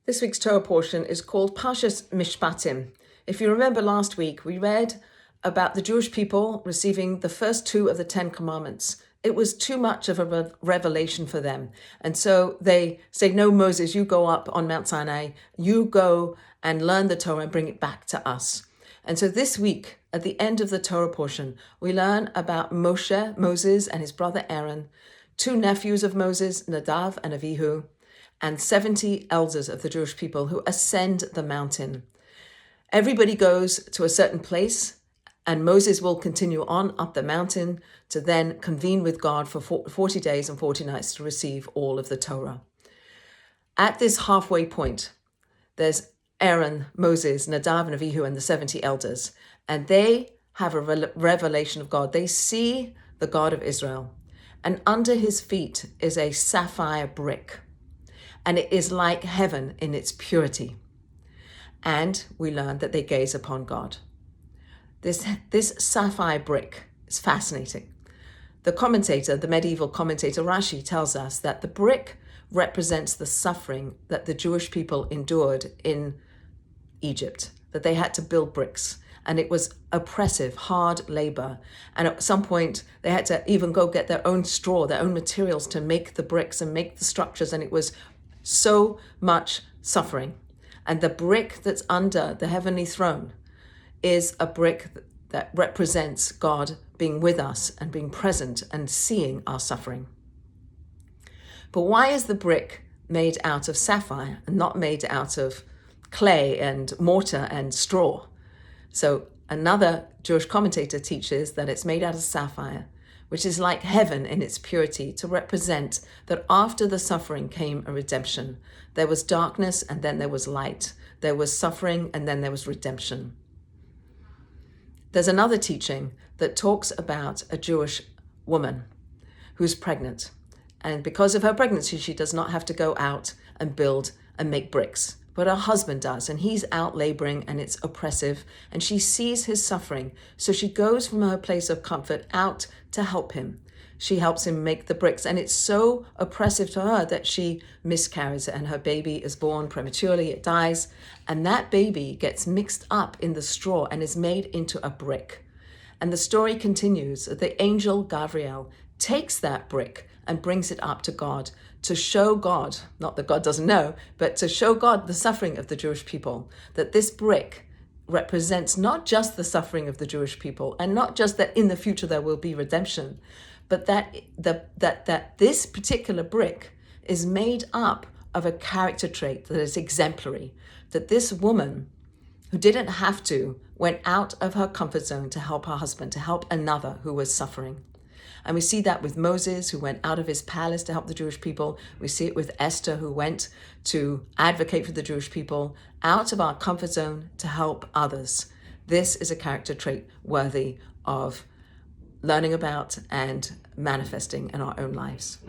This week's Torah portion is called Parashat Mishpatim. If you remember last week, we read about the Jewish people receiving the first two of the 10 commandments. It was too much of a revelation for them. And so they say, no, Moses, you go up on Mount Sinai, you go and learn the Torah and bring it back to us. And so this week, at the end of the Torah portion, we learn about Moses and his brother Aaron, two nephews of Moses, Nadav and Avihu, and 70 elders of the Jewish people who ascend the mountain. Everybody goes to a certain place, and Moses will continue on up the mountain to then convene with God for 40 days and 40 nights to receive all of the Torah. At this halfway point, there's Aaron, Moses, Nadav, and Avihu, and the 70 elders, and they have a revelation of God. They see the God of Israel, and under his feet is a sapphire brick, and it is like heaven in its purity. And we learn that they gaze upon God. This sapphire brick is fascinating. The medieval commentator Rashi tells us that the brick represents the suffering that the Jewish people endured in Egypt, that they had to build bricks. And it was oppressive, hard labor. And at some point, they had to even go get their own straw, their own materials to make the bricks and make the structures. And it was so much suffering. And the brick that's under the heavenly throne is a brick that represents God being with us and being present and seeing our suffering. But why is the brick made out of sapphire and not made out of clay and mortar and straw? So another Jewish commentator teaches that it's made out of sapphire, which is like heaven in its purity, to represent that after the suffering came a redemption. There was darkness and then there was light. There was suffering and then there was redemption. There's another teaching that talks about a Jewish woman who's pregnant. And because of her pregnancy, she does not have to go out and build and make bricks. But her husband does, and he's out laboring, and it's oppressive, and she sees his suffering. So she goes from her place of comfort out to help him. She helps him make the bricks, and it's so oppressive to her that she miscarries, and her baby is born prematurely, it dies, and that baby gets mixed up in the straw and is made into a brick. And the story continues that the angel Gabriel takes that brick and brings it up to God to show God, not that God doesn't know, but to show God the suffering of the Jewish people, that this brick represents not just the suffering of the Jewish people and not just that in the future there will be redemption, but that this particular brick is made up of a character trait that is exemplary, that this woman who didn't have to went out of her comfort zone to help her husband, to help another who was suffering. And we see that with Moses, who went out of his palace to help the Jewish people. We see it with Esther, who went to advocate for the Jewish people, out of our comfort zone to help others. This is a character trait worthy of learning about and manifesting in our own lives.